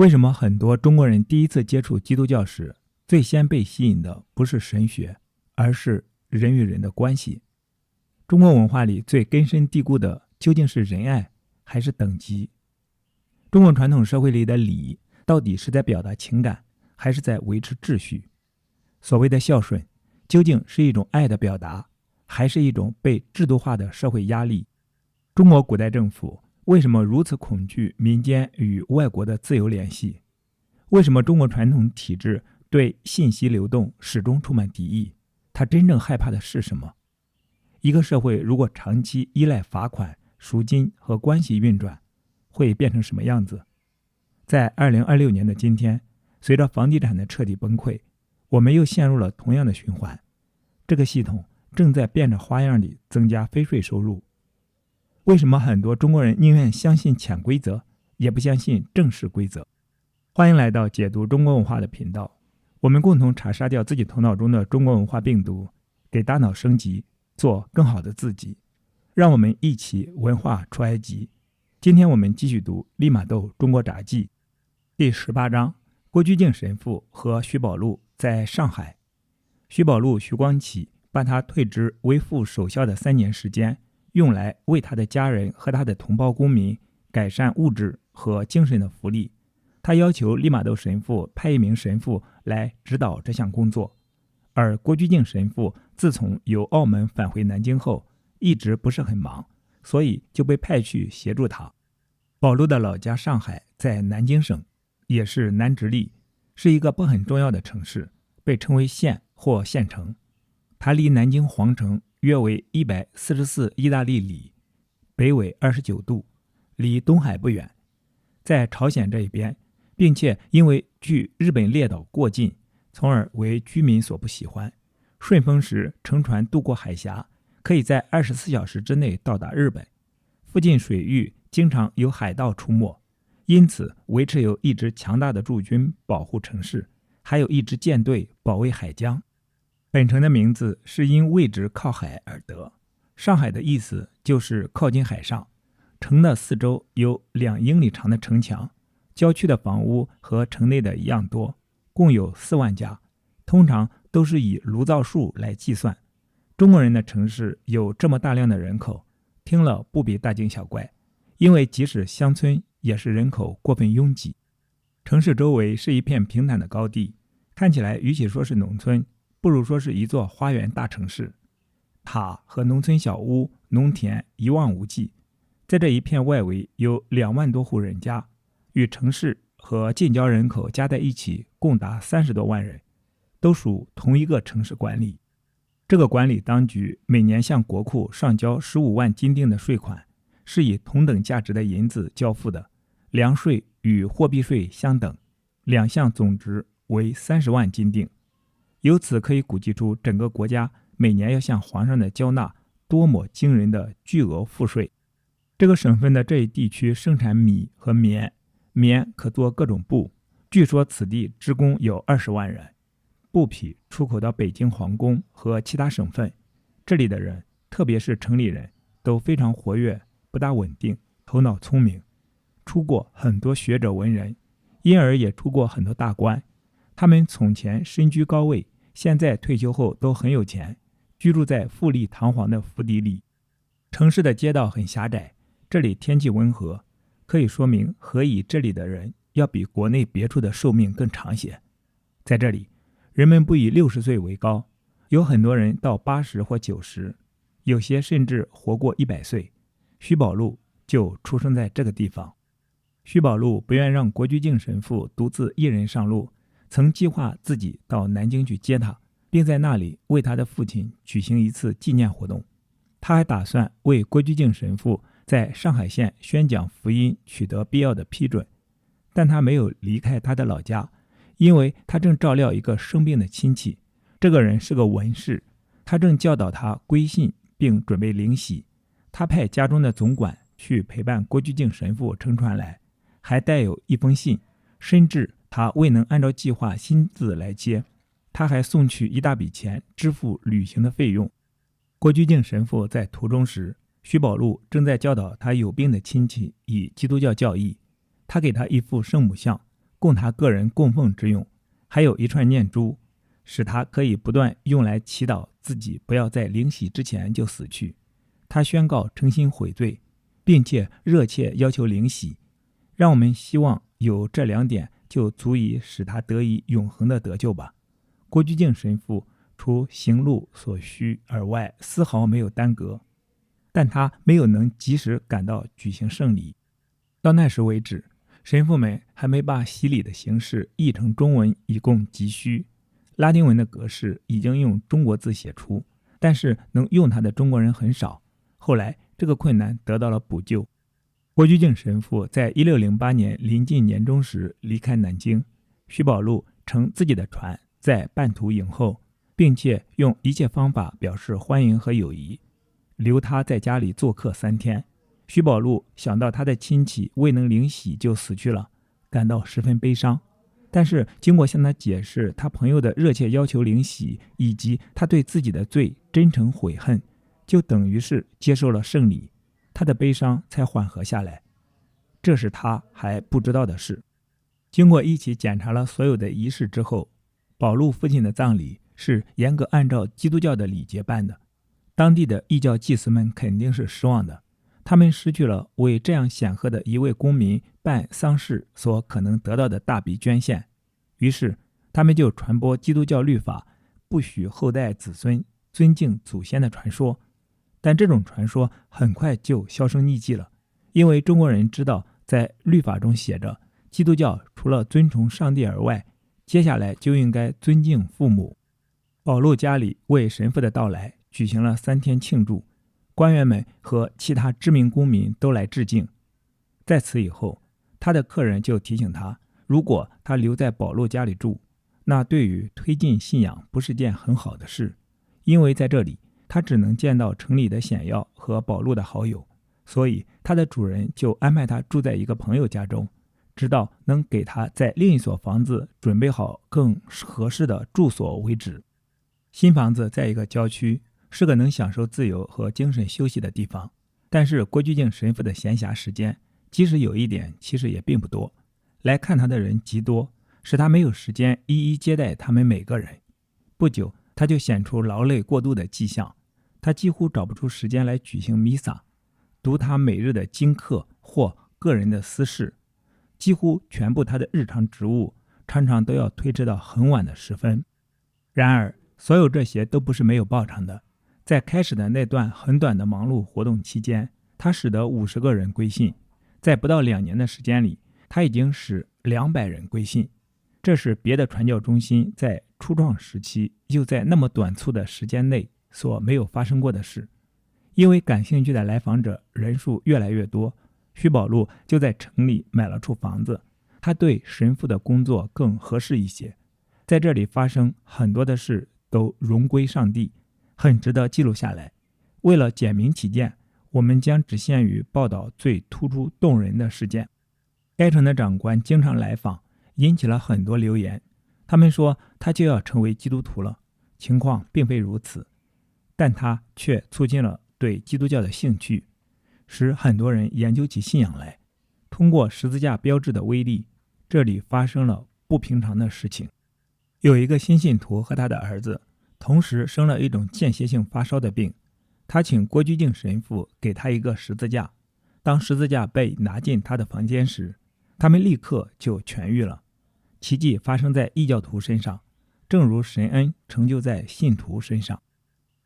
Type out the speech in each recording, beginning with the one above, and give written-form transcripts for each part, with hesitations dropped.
為什麼很多中國人第一次接觸基督教時，最先被吸引的不是神學，而是人與人的關係？中國文化裡最根深蒂固的究竟是仁愛還是等級？中國傳統社會裡的禮到底是在表達情感，還是在維持秩序？所謂的孝順，究竟是一種愛的表達，還是一種被制度化的社会壓力？中國古代政府為什麼如此恐懼民間與外國的自由聯繫？為什麼中國傳統體制對信息流動始終充滿敵意？它真正害怕的是什麼？一個社會如果長期依賴罰款、贖金和關係運轉，會變成什麼樣子？在2026年的今天，隨着房地產的徹底崩潰，我們又陷入了同樣的循環。這個系統正在變着花樣地增加非稅收入。為什麼很多中國人寧願相信潛規則，也不相信正式規則？歡迎來到解讀中國文化的頻道，我們共同查殺掉自己頭腦中的中國文化病毒，給大腦升級，做更好的自己。讓我們一起文化出埃及。今天我們繼續讀《利瑪竇中國札記》第18章，郭居敬神父和徐寶祿在上海。徐寶祿、徐光啟把他退職為副守孝的3年時間，用來為他的家人和他的同胞公民改善物質和精神的福利。他要求利瑪竇神父派一名神父來指導這項工作，而郭居敬神父自從由澳門返回南京後，一直不是很忙，所以就被派去協助他。寶祿的老家上海在南京省，也是南直隶，是一個不很重要的城市，被稱為縣或縣城。它離南京皇城約為144意大利里，北緯29度，離東海不遠，在朝鮮這一邊，並且因為距日本列島過近，從而為居民所不喜歡。順風時乘船渡過海峽，可以在24小時之內到達日本。附近水域經常有海盜出沒，因此維持有一支強大的駐軍保護城市，還有一支艦隊保衛海疆。本城的名字是因位置靠海而得，上海的意思就是靠近海上。城的四周有2英里長的城牆，郊區的房屋和城內的一樣多，共有4萬家，通常都是以爐灶數來計算。中國人的城市有這麼大量的人口，聽了不必大驚小怪，因為即使鄉村也是人口過分擁擠。城市周圍是一片平坦的高地，看起來與其說是農村，不如说是一座花園大城市。塔和農村小屋、農田一望無際，在這一片外圍有2萬多戶人家，與城市和近郊人口加在一起共達30多萬人，都屬同一個城市管理。這個管理當局每年向國庫上交15萬金锭的稅款，是以同等價值的銀子交付的，糧稅與貨幣稅相等，2項總值為30萬金锭。由此可以估計出整個國家每年要向皇上的交納多麼驚人的巨額賦稅。這個省份的這一地區生產米和棉，棉可做各種布，據說此地織工有20萬人。布匹出口到北京皇宮和其他省份，這裡的人，特別是城裡人，都非常活躍，不大穩定，頭腦聰明，出過很多學者文人，因而也出過很多大官。他們從前身居高位，現在退休後都很有錢，居住在富麗堂皇的府邸裡。城市的街道很狹窄，這裡天氣溫和，可以說明何以這裡的人要比國內別處的壽命更長些。在這裡，人們不以60歲為高，有很多人到80或90，有些甚至活過100歲。徐寶祿就出生在這個地方。徐寶祿不願讓郭居敬神父獨自一人上路，曾計劃自己到南京去接他，並在那裡為他的父親舉行一次紀念活動。他還打算為郭居敬神父在上海縣宣講福音取得必要的批准，但他沒有離開他的老家，因為他正照料一個生病的親戚。這個人是個文士，他正教導他歸信並準備領洗。他派家中的總管去陪伴郭居敬神父乘船來，還帶有一封信，深知他未能按照計劃親自來接，他還送去一大筆錢支付旅行的費用。郭居敬神父在途中時，徐寶祿正在教導他有病的親戚以基督教教義。他給他一副聖母像，供他個人供奉之用，還有一串念珠，使他可以不斷用來祈禱自己不要在靈洗之前就死去。他宣告誠心悔罪，並且熱切要求靈洗。讓我們希望有這2點就足以使他得以永恆的得救吧。郭居敬神父除行路所需而外，絲毫沒有耽擱，但他沒有能及時趕到舉行聖禮。到那時為止，神父們還沒把洗禮的形式譯成中文以供急需。拉丁文的格式已經用中國字寫出，但是能用它的中國人很少。後來這個困難得到了補救。郭居敬神父在1608年臨近年終時離開南京，徐寶祿乘自己的船在半途迎候，並且用一切方法表示歡迎和友誼，留他在家裡做客3天。徐寶祿想到他的親戚未能靈洗就死去了，感到十分悲傷。但是經過向他解釋他朋友的熱切要求靈洗，以及他對自己的罪真誠悔恨，就等於是接受了聖禮，他的悲傷才緩和下來。這是他還不知道的事。經過一起檢查了所有的儀式之後，寶祿父親的葬禮是嚴格按照基督教的禮節辦的。當地的異教祭司們肯定是失望的，他們失去了為這樣顯赫的一位公民辦喪事所可能得到的大筆捐獻。於是他們就傳播基督教律法不許後代子孫尊敬祖先的傳說。但這種傳說很快就销聲匿跡了，因為中國人知道在律法中寫着，基督教除了尊崇上帝而外，接下來就應該尊敬父母。寶祿家裡為神父的到來舉行了3天慶祝，官員們和其他知名公民都來致敬。在此以後，他的客人就提醒他，如果他留在宝祿家裡住，那對於推进信仰不是件很好的事，因為在這裡他只能見到城裡的顯要和寶祿的好友，所以他的主人就安排他住在一個朋友家中，直到能給他在另一所房子準備好更合適的住所為止。新房子在一個郊區，是個能享受自由和精神休息的地方，但是郭居敬神父的閒暇時間即使有一點，其實也並不多。來看他的人极多，使他没有時間一一接待他們每個人。不久他就顯出勞累過度的跡象，他幾乎找不出時間來舉行彌撒，讀他每日的經課或個人的私事，幾乎全部他的日常職務常常都要推遲到很晚的时分。然而所有这些都不是沒有報償的。在開始的那段很短的忙碌活動期間，他使得50個人歸信，在不到2年的時間裡，他已經使200人歸信。這是別的傳教中心在初創時期又在那麼短促的時間內所沒有發生過的事。因為感興趣的來訪者人數越來越多，徐寶祿就在城裡買了處房子，他對神父的工作更合適一些。在這裡發生很多的事都榮歸上帝，很值得記錄下來。為了簡明起見，我們將只限於報道最突出動人的事件。該城的長官經常來訪，引起了很多流言。他們說他就要成為基督徒了，情況並非如此，但他卻促進了對基督教的興趣，使很多人研究起信仰來。通過十字架標誌的威力，這裡發生了不平常的事情。有一個新信徒和他的兒子同時生了一種間歇性發燒的病，他請郭居敬神父給他一個十字架。當十字架被拿進他的房間時，他們立刻就痊癒了。奇蹟發生在異教徒身上，正如神恩成就在信徒身上。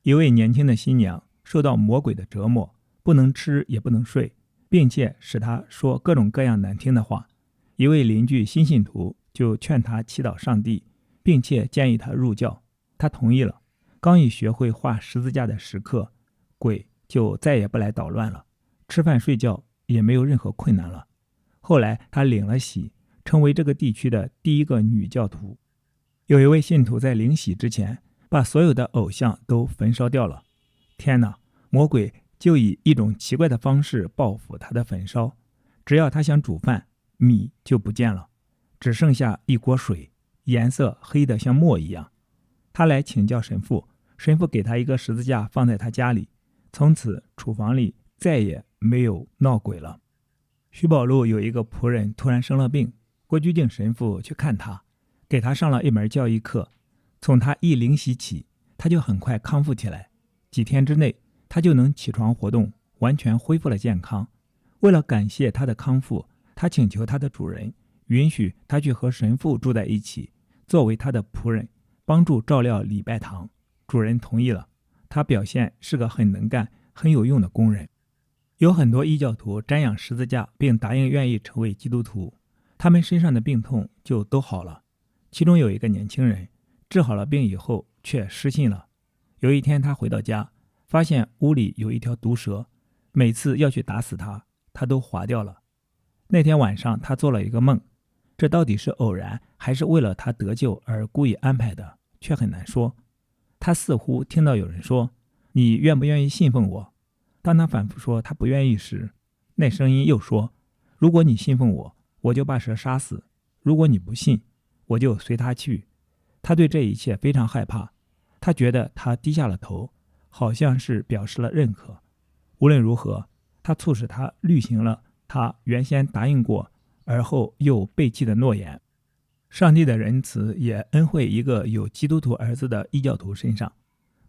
一位年輕的新娘受到魔鬼的折磨，不能吃也不能睡，並且使她說各種各樣難聽的話。一位鄰居新信徒就勸她祈禱上帝，並且建議她入教。她同意了。剛一學會畫十字架的時刻，鬼就再也不來搗亂了，吃飯睡覺也沒有任何困難了。後來她領了洗，成為這個地區的第一個女教徒。有一位信徒在領洗之前，把所有的偶像都焚燒掉了。天哪，魔鬼就以一種奇怪的方式報復他的焚燒。只要他想煮飯，米就不見了，只剩下一鍋水，顏色黑得像墨一樣。他來請教神父，神父給他一個十字架放在他家裡，從此廚房裡再也沒有鬧鬼了。徐寶祿有一個僕人突然生了病，郭居敬神父去看他，給他上了一門教義課。從他一靈洗起，他就很快康復起來，幾天之內他就能起床活動，完全恢復了健康。為了感謝他的康復，他請求他的主人允許他去和神父住在一起，作為他的僕人，幫助照料禮拜堂。主人同意了，他表現是個很能幹、很有用的工人。有很多異教徒瞻仰十字架，並答應願意成為基督徒，他們身上的病痛就都好了。其中有一個年輕人，治好了病以後卻失信了。有一天他回到家，發現屋裡有一條毒蛇，每次要去打死它，它都劃掉了。那天晚上他做了一個夢，這到底是偶然還是為了他得救而故意安排的，卻很難說。他似乎聽到有人說，你願不願意信奉我？當他反覆說他不願意時，那聲音又說，如果你信奉我，我就把蛇殺死；如果你不信，我就随他去。他对这一切非常害怕，他覺得他低下了頭，好像是表示了認可。無論如何，他促使他履行了他原先答應過而後又背棄的諾言。上帝的仁慈也恩惠一個有基督徒兒子的異教徒身上。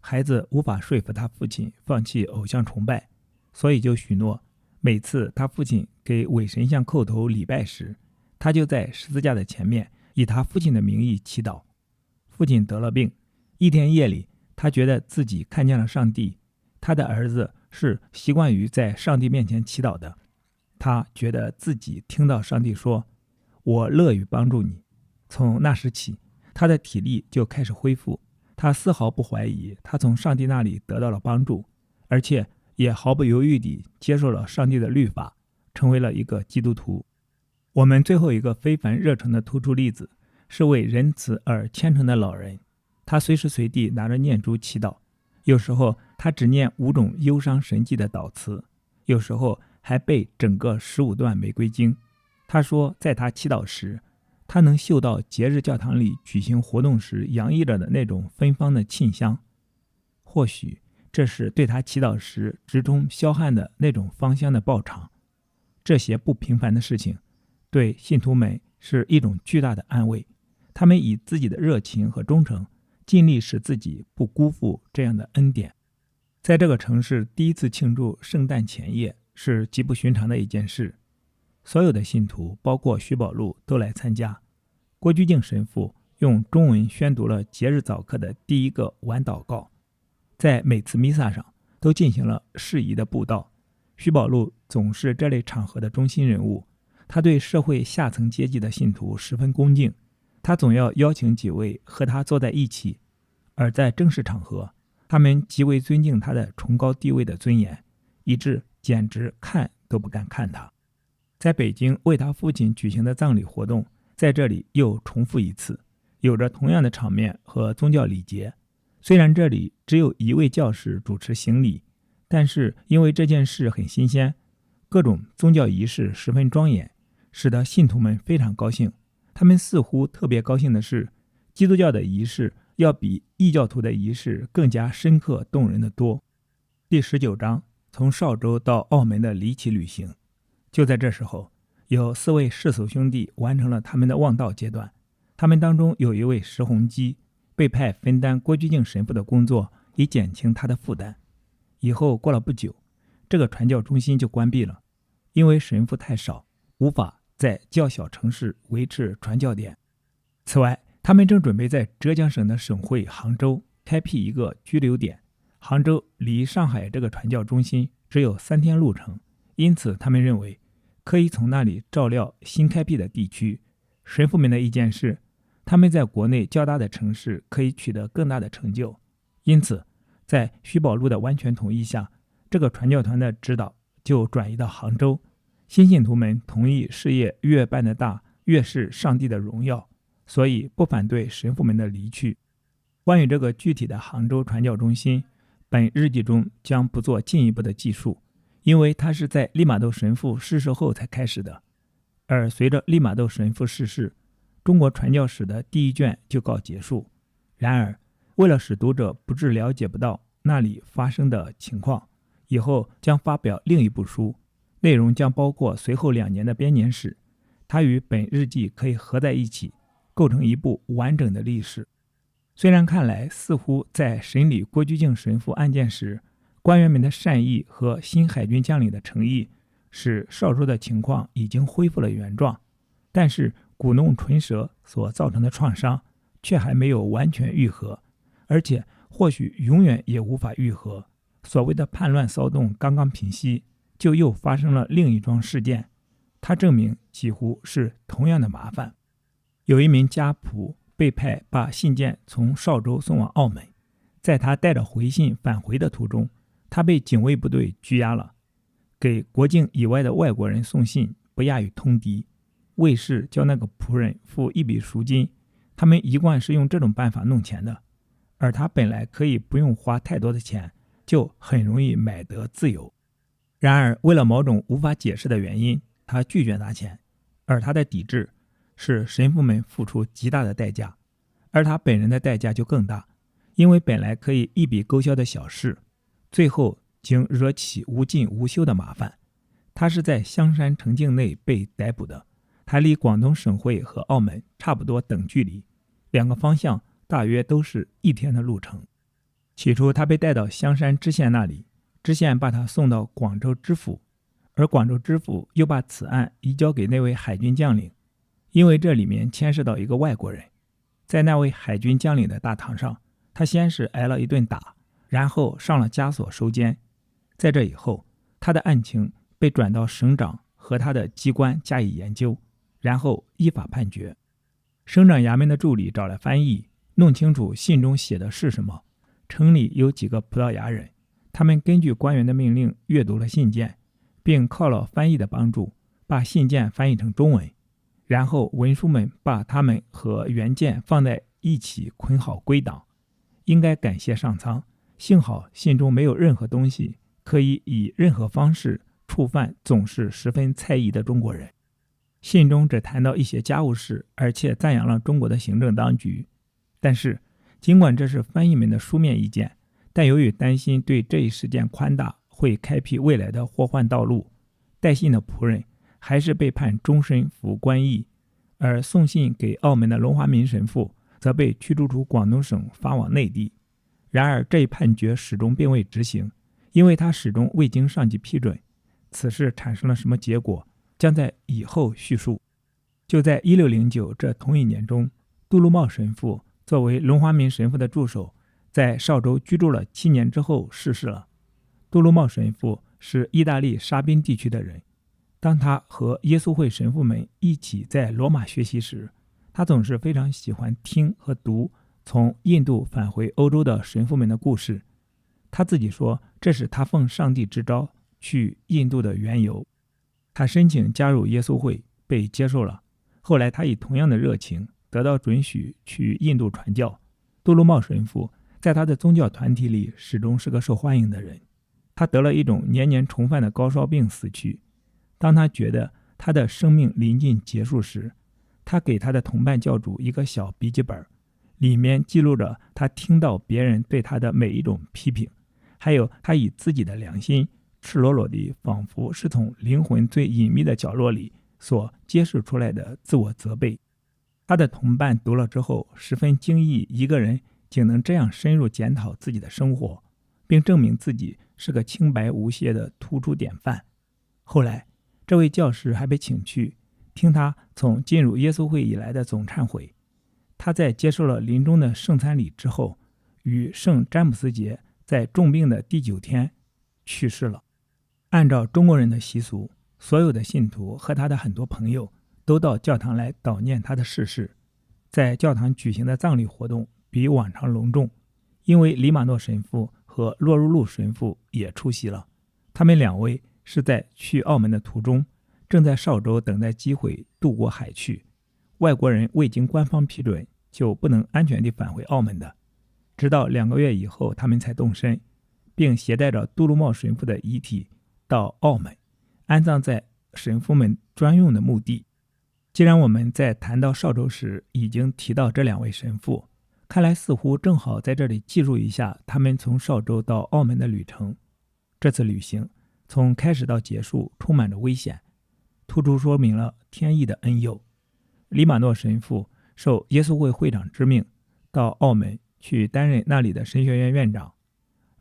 孩子無法說服他父親放棄偶像崇拜，所以就許諾，每次他父親給偽神像叩頭禮拜時，他就在十字架的前面以他父親的名義祈禱。父親得了病，一天夜裡，他覺得自己看見了上帝。他的兒子是習慣於在上帝面前祈禱的，他覺得自己聽到上帝說，我樂於幫助你。從那時起，他的體力就開始恢復。他絲毫不懷疑他從上帝那裡得到了幫助，而且也毫不猶豫地接受了上帝的律法，成為了一個基督徒。我們最後一個非凡熱誠的突出例子是位仁慈而虔誠的老人，他隨時隨地拿着念珠祈禱，有時候他只念5種憂傷神蹟的禱詞，有時候還背整個15段玫瑰經。他說在他祈禱時，他能嗅到節日教堂裡舉行活動時洋溢着的那種芬芳的沁香，或許這是對他祈禱時直衝霄漢的那種芳香的報償。這些不平凡的事情對信徒們是一種巨大的安慰，他們以自己的熱情和忠誠盡力使自己不辜負這樣的恩典。在這個城市第一次慶祝聖誕前夜是極不尋常的一件事，所有的信徒包括徐寶路都來參加。郭居敬神父用中文宣讀了節日早課的第一個晚禱告，在每次彌撒上都進行了適宜的布道。徐寶路總是這類場合的中心人物，他對社會下層階級的信徒十分恭敬，他總要邀請幾位和他坐在一起，而在正式場合，他們極為尊敬他的崇高地位的尊嚴，以致簡直看都不敢看他。在北京為他父親舉行的葬禮活動，在這裡又重複一次，有着同樣的場面和宗教禮節。雖然這裡只有一位教士主持行禮，但是因為這件事很新鮮，各種宗教儀式十分莊嚴，使得信徒們非常高興。他們似乎特別高興的是，基督教的儀式要比異教徒的儀式更加深刻動人的多。第19章，從邵州到澳門的離奇旅行。就在這時候，有4位世俗兄弟完成了他們的望道階段，他們當中有一位石洪基，被派分擔郭居敬神父的工作，以減輕他的負擔。以後過了不久，這個傳教中心就關閉了，因為神父太少，無法在較小城市維持傳教點。此外，他們正準備在浙江省的省會杭州開闢一個居留點。杭州離上海這個傳教中心只有3天路程，因此他們認為可以從那裡照料新開闢的地區。神父們的意見是，他們在國內較大的城市可以取得更大的成就，因此在徐寶路的完全同意下，這個傳教團的指導就轉移到杭州。新信徒們同意事業越辦得大，越是上帝的榮耀，所以不反對神父們的離去。關於這個具體的杭州傳教中心，本日記中將不做進一步的記述，因為它是在利瑪竇神父逝世後才開始的。而隨着利瑪竇神父逝世，中國傳教史的第1卷就告結束。然而，為了使讀者不致了解不到那裡發生的情況，以後將發表另一部書，內容將包括隨後2年的編年史。它與本日記可以合在一起，構成一部完整的歷史。雖然看來似乎在審理郭居敬神父案件時，官員們的善意和新海軍將領的誠意使邵州的情況已經恢復了原狀，但是鼓弄唇舌所造成的創傷卻還沒有完全癒合，而且或許永遠也無法癒合。所謂的叛亂騷動剛剛平息，就又發生了另一樁事件，它證明幾乎是同樣的麻煩。有一名家僕被派把信件從邵州送往澳门，在他帶着回信返回的途中，他被警卫部隊拘押了。給國境以外的外國人送信不亞於通敵，衛士叫那個僕人付一筆贖金，他們一貫是用這種辦法弄錢的，而他本來可以不用花太多的錢，就很容易買得自由。然而為了某種無法解釋的原因，他拒絕拿錢，而他的抵制使神父們付出極大的代價，而他本人的代價就更大，因為本来可以一筆勾销的小事，最後竟惹起无尽无休的麻煩。他是在香山城境內被逮捕的，他離廣東省會和澳門差不多等距離，兩個方向大約都是一天的路程。起初他被带到香山知縣那裡，知縣把他送到廣州知府，而廣州知府又把此案移交給那位海軍將領，因為這裡面牽涉到一個外國人。在那位海軍將領的大堂上，他先是挨了一頓打，然後上了枷鎖收監。在這以後，他的案情被轉到省長和他的機關加以研究，然後依法判決。省長衙門的助理找來翻譯，弄清楚信中寫的是什麼。城裡有幾個葡萄牙人，他們根據官員的命令閱讀了信件，並靠了翻譯的幫助，把信件翻譯成中文。然後文書們把它們和原件放在一起捆好歸檔。應該感謝上蒼，幸好信中沒有任何東西可以以任何方式觸犯總是十分猜疑的中國人。信中只談到一些家務事，而且讚揚了中國的行政當局。但是儘管這是翻譯們的書面意見，但由於擔心對這一事件寬大會開闢未來的禍患道路，帶信的僕人還是被判終身服官役，而送信給澳門的龍華民神父則被驅逐出廣東省，發往內地。然而這一判決始終並未執行，因為他始終未經上級批准。此事產生了什麼結果，將在以後敘述。就在1609這同一年中，杜魯茂神父作為龍華民神父的助手，在邵州居住了7年之後逝世了。杜魯茂神父是意大利沙賓地區的人。當他和耶穌會神父們一起在羅馬學習時，他總是非常喜歡聽和讀從印度返回歐洲的神父們的故事。他自己說，這是他奉上帝之召去印度的緣由。他申請加入耶穌會，被接受了。後來他以同樣的熱情得到准許去印度傳教。杜魯茂神父在他的宗教团體裡始終是個受歡迎的人。他得了一種年年重犯的高燒病死去。當他覺得他的生命臨近結束時，他給他的同伴教主一個小筆記本，裡面記錄着他聽到別人對他的每一種批評，還有他以自己的良心赤裸裸地，仿佛是從靈魂最隱秘的角落裡所揭示出來的自我責備。他的同伴讀了之後十分驚異，一個人竟能這樣深入檢討自己的生活，並證明自己是個清白無瑕的突出典範。後來這位教師還被請去聽他從進入耶穌會以來的總懺悔。他在接受了臨終的聖餐禮之後，與聖詹姆斯節在重病的第9天去世了。按照中國人的習俗，所有的信徒和他的很多朋友都到教堂來悼念他的逝世。在教堂舉行的葬禮活動比往常隆重，因為里馬諾神父和洛如路神父也出席了。他們2位是在去澳門的途中，正在邵州等待機會渡過海去。外國人未經官方批准就不能安全地返回澳門的，直到2個月以後他們才动身，並攜帶着杜魯茂神父的遺體到澳門，安葬在神父們專用的墓地。既然我們在談到邵州時已經提到這2位神父，看來似乎正好在這裡記錄一下他們從邵州到澳門的旅程。這次旅行從開始到結束充滿着危險，突出說明了天意的恩佑。黎馬諾神父受耶穌會會長之命，到澳門去擔任那裡的神學院院長。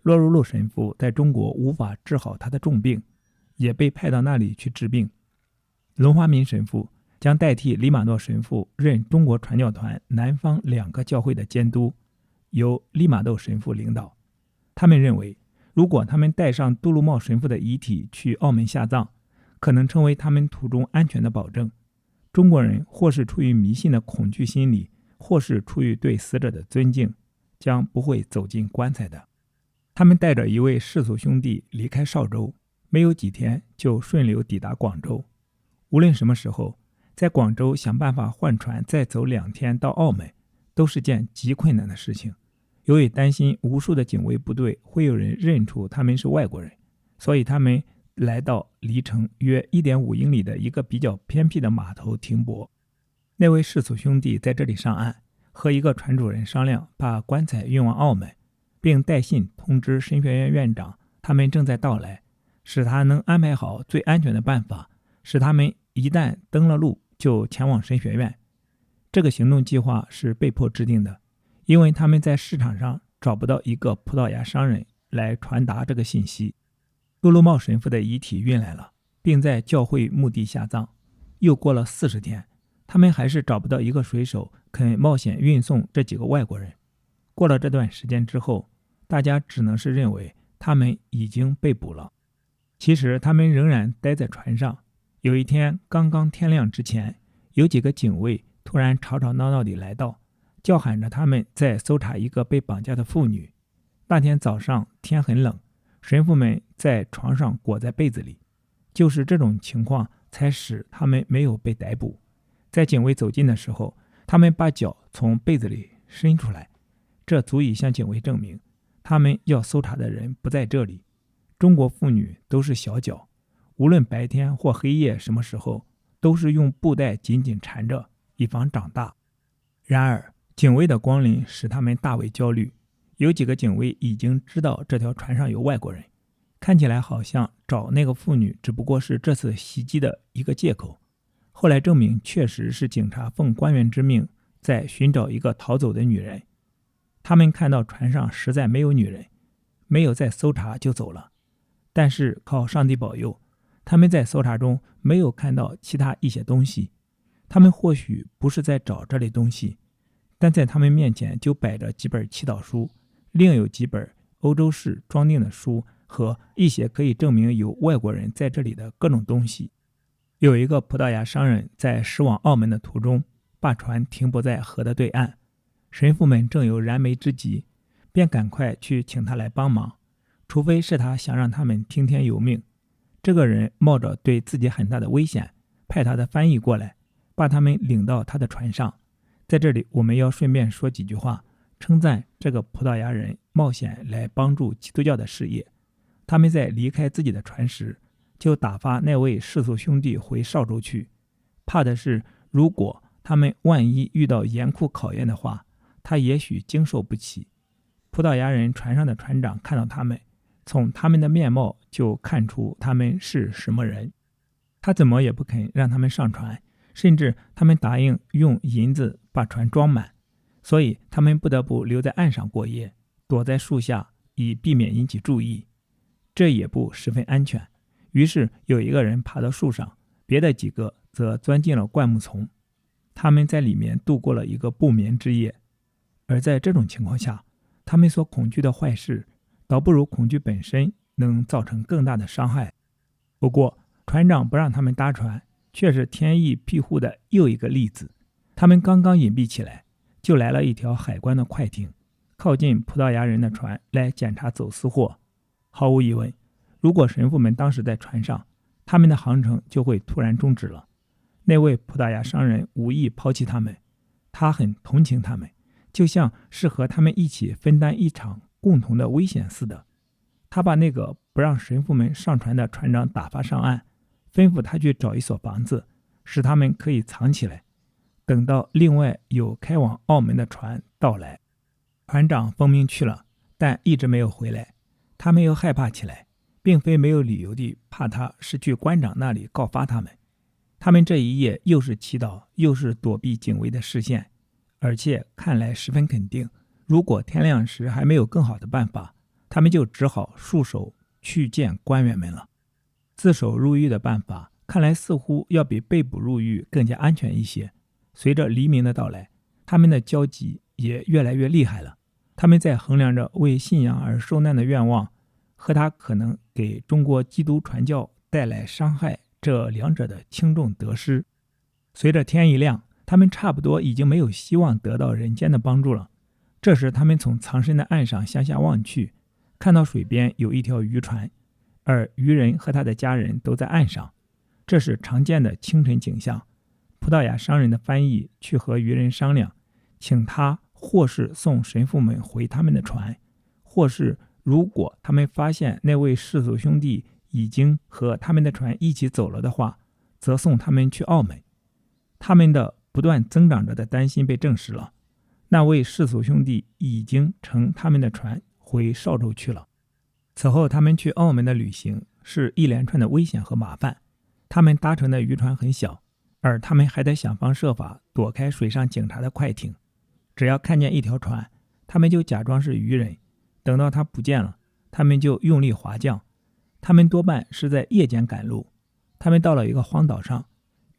洛如路神父在中國無法治好他的重病，也被派到那裡去治病。龙華民神父將代替黎馬諾神父任中国傳教團南方2個教會的監督，由黎馬諾神父領導。他們認為，如果他們帶上杜魯茂神父的遺體去澳門下葬，可能成為他們途中安全的保證。中國人或是出於迷信的恐懼心理，或是出於對死者的尊敬，將不會走進棺材的。他們帶着一位世俗兄弟離開邵州，沒有幾天就順流抵達廣州。無論什麼時候，在廣州想辦法換船再走2天到澳門，都是件極困難的事情。由於擔心無數的警衛部隊會有人認出他們是外國人，所以他們來到離城約 1.5 英里的一個比較偏僻的碼頭停泊。那位世俗兄弟在這裡上岸，和一個船主人商量把棺材運往澳門，並帶信通知神學院院長他們正在到來，使他能安排好最安全的辦法，使他們一旦登了路就前往神学院。這個行動計劃是被迫制定的，因為他們在市場上找不到一個葡萄牙商人來傳達這個信息。杜魯茂神父的遺體運來了，並在教會墓地下葬。又過了40天，他們還是找不到一個水手肯冒險運送這幾個外國人。過了這段時間之後，大家只能是認為他們已經被捕了。其實他們仍然待在船上。有一天剛剛天亮之前，有幾個警衛突然吵吵鬧鬧地來到，叫喊着他們在搜查一個被綁架的婦女。那天早上天很冷，神父們在床上裹在被子裡，就是這種情況才使他們沒有被逮捕。在警衛走近的時候，他們把腳從被子裡伸出來，這足以向警卫證明他們要搜查的人不在這裡。中國婦女都是小腳，無論白天或黑夜什麼時候，都是用布帶緊緊纏着，以防長大。然而警衛的光臨使他們大為焦慮。有幾個警衛已經知道這條船上有外國人，看起來好像找那個婦女只不過是這次襲擊的一個借口。後來證明確實是警察奉官員之命在尋找一個逃走的女人。他們看到船上實在沒有女人，沒有再搜查就走了。但是靠上帝保佑，他們在搜查中沒有看到其他一些東西。他們或許不是在找這類東西，但在他們面前就擺着幾本祈禱書，另有幾本歐洲式装訂的書和一些可以證明有外國人在這裡的各種東西。有一個葡萄牙商人在驶往澳門的途中，把船停泊在河的對岸。神父們正有燃眉之急，便趕快去請他來幫忙，除非是他想讓他們聽天由命。這個人冒着對自己很大的危險，派他的翻譯過來，把他們領到他的船上。在這裡我們要順便說幾句話，稱讚這個葡萄牙人冒險來幫助基督教的事業。他們在離開自己的船時，就打發那位世俗兄弟回邵州去，怕的是如果他們萬一遇到嚴酷考驗的話，他也許經受不起。葡萄牙人船上的船長看到他們，從他們的面貌就看出他們是什麼人。他怎麼也不肯讓他們上船，甚至他們答應用银子把船裝滿，所以他們不得不留在岸上過夜，躲在樹下，以避免引起注意。這也不十分安全。於是有一個人爬到樹上，別的幾個則鑽進了灌木叢。他們在裡面度過了一個不眠之夜。而在這種情況下，他們所恐懼的壞事，倒不如恐懼本身能造成更大的傷害。不過船長不讓他們搭船，卻是天意庇護的又一個例子。他們剛剛隱蔽起來，就來了一條海關的快艇，靠近葡萄牙人的船來檢查走私貨。毫無疑問，如果神父们當時在船上，他們的航程就會突然終止了。那位葡萄牙商人無意拋棄他們，他很同情他們，就像是和他們一起分擔一場共同的危險似的。他把那個不讓神父們上船的船長打發上岸，吩咐他去找一所房子，使他們可以藏起来，等到另外有開往澳門的船到來。船長奉命去了，但一直沒有回來。他們又害怕起來，並非沒有理由地怕他是去官长那裡告發他們。他們這一夜又是祈禱又是躲避警衛的視線，而且看來十分肯定，如果天亮時還沒有更好的辦法，他们就只好束手去见官员们了。自首入狱的办法看来似乎要比被捕入狱更加安全一些。隨着黎明的到來，他們的焦急也越來越厲害了。他們在衡量着為信仰而受難的願望和他可能給中國基督傳教帶來傷害這兩者的輕重得失。隨着天一亮，他們差不多已經沒有希望得到人間的幫助了。這時他們從藏身的岸上向下望去，看到水邊有一條漁船，而漁人和他的家人都在岸上。這是常見的清晨景象。葡萄牙商人的翻譯去和漁人商量，請他或是送神父們回他們的船，或是如果他們發現那位世俗兄弟已經和他們的船一起走了的話，則送他們去澳門。他們的不斷增長着的擔心被證實了，那位世俗兄弟已經乘他們的船回邵州去了。此後他们去澳门的旅行是一连串的危險和麻煩。他們搭乘的漁船很小，而他們還得想方設法躲開水上警察的快艇。只要看見一條船，他們就假裝是漁人，等到他不見了，他們就用力划槳。他們多半是在夜間趕路。他們到了一個荒島上，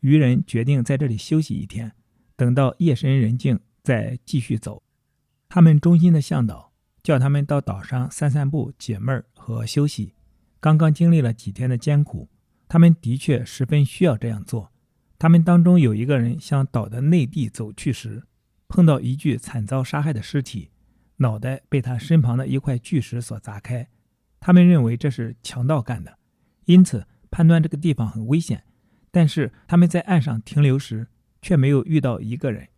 漁人決定在這裡休息一天，等到夜深人靜再繼續走。他們忠心的向導叫他們到島上散散步、解悶和休息。剛剛經歷了幾天的艱苦，他們的確十分需要這樣做。他們當中有一個人向島的內地走去時，碰到一具慘遭殺害的屍體，腦袋被他身旁的一塊巨石所砸開。他們認為這是強盜幹的，因此判斷這個地方很危險。但是他們在岸上停留時，卻沒有遇到一個人。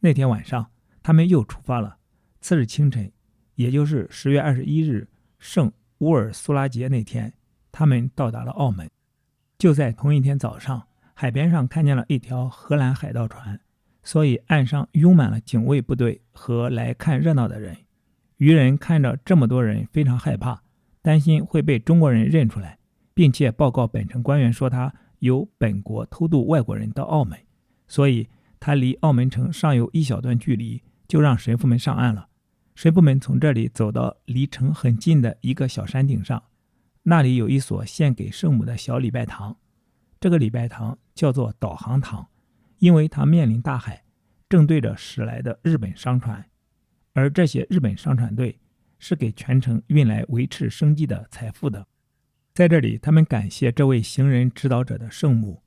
那天晚上，他們又出發了。次日清晨，也就是10月21日聖烏爾蘇拉節那天，他們到達了澳門。就在同一天早上，海邊上看見了一條荷蘭海盜船，所以岸上擁滿了警衛部隊和來看熱鬧的人。漁人看着這麼多人非常害怕，擔心會被中國人認出來，並且報告本城官員說他由本國偷渡外國人到澳門，所以他離澳門城尚有一小段距離，就讓神父們上岸了。神父們從這裡走到離城很近的一個小山頂上，那裡有一所獻給聖母的小禮拜堂。這個禮拜堂叫做導航堂，因為它面臨大海，正對着駛來的日本商船，而這些日本商船隊是給全城運來維持生計的財富的。在這裡，他們感謝這位行人指導者的聖母，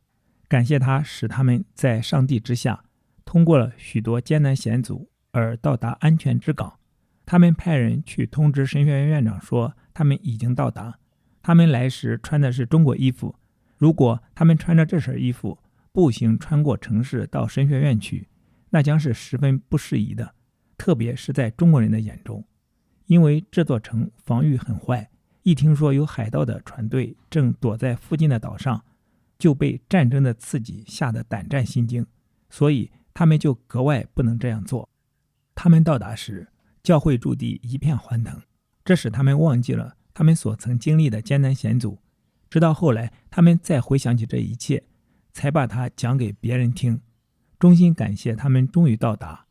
感謝他使他們在上帝之下通過了許多艱難險阻而到達安全之港。他們派人去通知神學院院長說他們已經到達。他們來時穿的是中國衣服，如果他們穿着這身衣服步行穿過城市到神學院去，那將是十分不適宜的，特別是在中國人的眼中，因為這座城防禦很壞，一聽說有海盜的船隊正躲在附近的島上，就被戰爭的刺激嚇得膽戰心驚，所以他們就格外不能這樣做。他們到達時，教會駐地一片歡騰，這使他們忘記了他們所曾經歷的艱難險阻。直到後來，他們再回想起這一切，才把它講給別人聽，衷心感謝他們終於到達。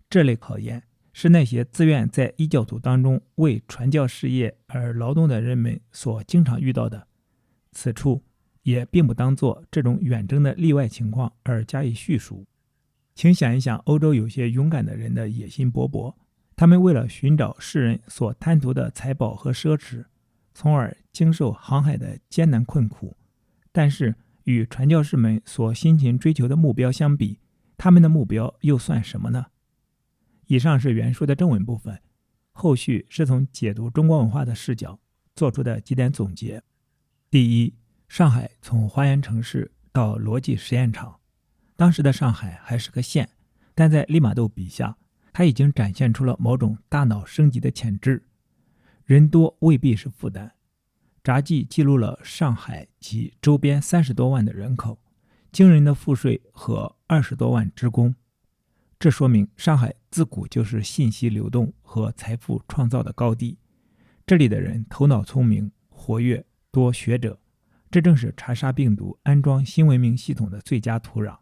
這類考驗是那些自願在異教徒當中為傳教事業而勞動的人們所經常遇到的。此處也並不當作這種遠征的例外情況而加以敘述。請想一想歐洲有些勇敢的人的野心勃勃，他們為了尋找世人所貪圖的財寶和奢侈，從而經受航海的艱難困苦。但是與傳教士們所辛勤追求的目標相比，他們的目標又算什麼呢？以上是原書的正文部分，後續是從解讀中國文化的視角做出的幾點總結。第一，上海從花園城市到邏輯實驗場。當時的上海還是個縣，但在利瑪竇筆下，他已經展現出了某種大腦升級的潛質。人多未必是負擔。札記記錄了上海及周邊30多萬的人口，驚人的賦稅和20多萬職工。這說明上海自古就是信息流動和財富創造的高地。這裡的人頭腦聰明、活躍、多學者，這正是查沙病毒安裝新文明系統的最佳土壤。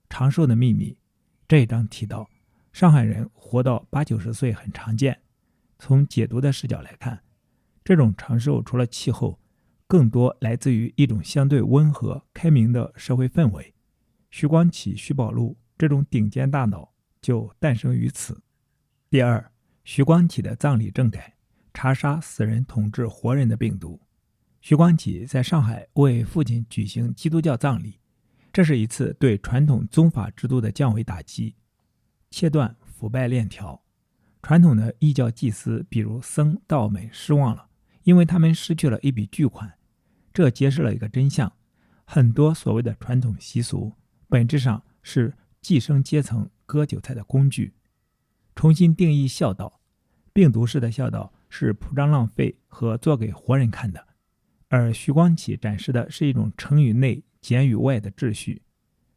長壽的秘密這一章提到，上海人活到80-90歲很常見。從解讀的视角來看，這種長壽除了氣候，更多來自於一種相对溫和、開明的社會氛圍。徐光啟、徐寶路這種頂尖大腦就誕生於此。第二，徐光啟的葬禮政改，查殺死人統治活人的病毒。徐光啟在上海為父親舉行基督教葬禮，這是一次對傳統宗法制度的降維打擊，切斷腐敗鏈條。傳統的異教祭司，比如僧道們失望了，因為他們失去了一筆巨款。這揭示了一個真相，很多所謂的傳統習俗本質上是寄生階層割韭菜的工具。重新定義孝道，病毒式的孝道是鋪張浪費和做給活人看的，而徐光啟展示的是一種誠與內、儉與外的秩序。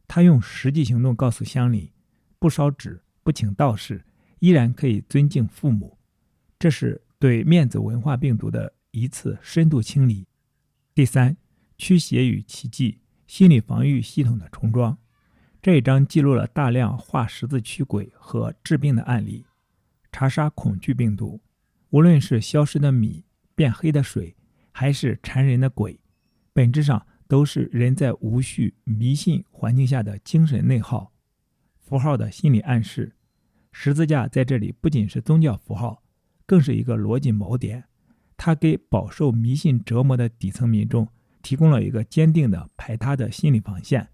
他用實際行動告訴鄉里，不燒紙、不請道士，依然可以尊敬父母。這是對面子文化病毒的一次深度清理。第三，驱邪與奇蹟，心理防禦系統的重裝。這一章記錄了大量畫十字驅鬼和治病的案例。查殺恐懼病毒，無論是消失的米、變黑的水，還是纏人的鬼，本質上都是人在無序迷信環境下的精神內耗。符號的心理暗示，十字架在這裡不僅是宗教符號，更是一個邏輯锚點。它給飽受迷信折磨的底層民眾提供了一個堅定的排他的心理防線。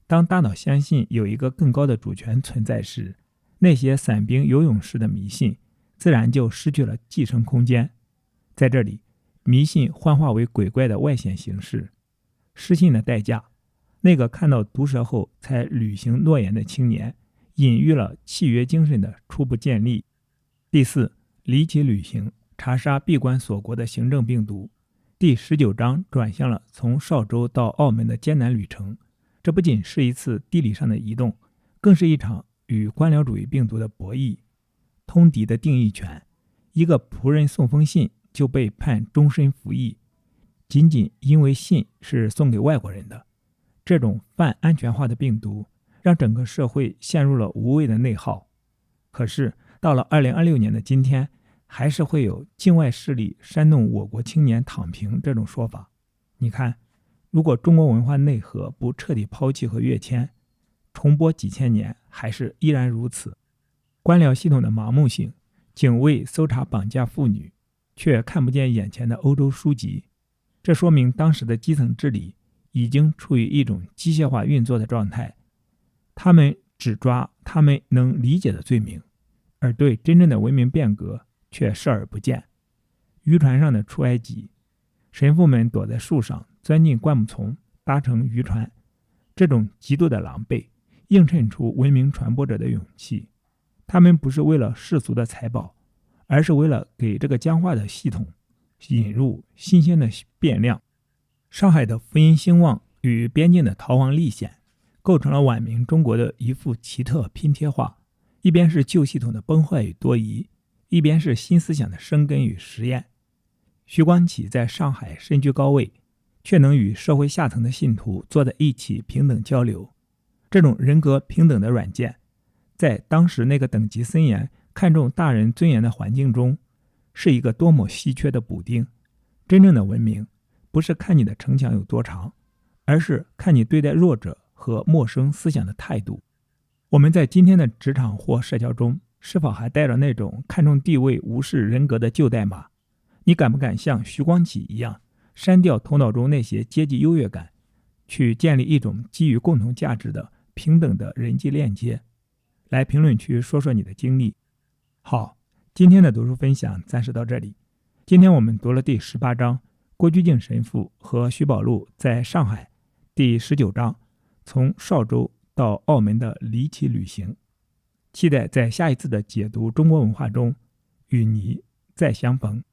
當大腦相信有一個更高的主權存在時，那些散兵游勇式的迷信自然就失去了寄生空間。在這裡，迷信幻化為鬼怪的外顯形式。失信的代價，那個看到毒蛇後才履行諾言的青年，隱喻了契約精神的初步建立。第四，離奇旅行，查殺閉關鎖國的行政病毒。第19章轉向了從邵州到澳門的艱難旅程。這不僅是一次地理上的移動，更是一場與官僚主義病毒的博弈。通敵的定義權，一個僕人送封信就被判終身服役，僅僅因為信是送給外國人的。這種泛安全化的病毒讓整個社會陷入了無謂的內耗。可是到了2026年的今天，還是會有境外勢力煽動我國青年躺平这種說法。你看，如果中國文化內核不徹底拋棄和躍遷，重播幾千年還是依然如此。官僚系統的盲目性，警衛搜查綁架婦女，卻看不見眼前的歐洲書籍。這說明當時的基層治理已經處於一種機械化運作的狀態。他們只抓他們能理解的罪名，而對真正的文明變革卻視而不見。漁船上的出埃及，神父們躲在樹上，鑽進灌木叢，搭乘漁船。這種極度的狼狽，映襯出文明傳播者的勇氣。他們不是為了世俗的財寶，而是為了給這個僵化的系統引入新鮮的變量。上海的福音興旺與邊境的逃亡歷險，構成了晚明中國的一幅奇特拼貼畫。一邊是舊系統的崩壞與多疑，一邊是新思想的生根與實驗。徐光啟在上海身居高位，卻能與社會下層的信徒坐在一起平等交流。這種人格平等的軟件，在當時那個等級森嚴、看重大人尊嚴的環境中，是一個多麼稀缺的補丁。真正的文明，不是看你的城牆有多長，而是看你對待弱者和陌生思想的態度。我們在今天的職場或社交中，是否還帶着那種看重地位、無視人格的舊代碼？你敢不敢像徐光啟一樣，刪掉頭腦中那些階級優越感，去建立一種基於共同價值的平等的人際鏈接？來評論區說說你的經歷。好，今天的讀書分享暫時到這裡。今天我們讀了第18章郭居敬神父和徐寶路在上海，第19章從邵州到澳門的離奇旅行。期待在下一次的解讀中國文化中與你再相逢。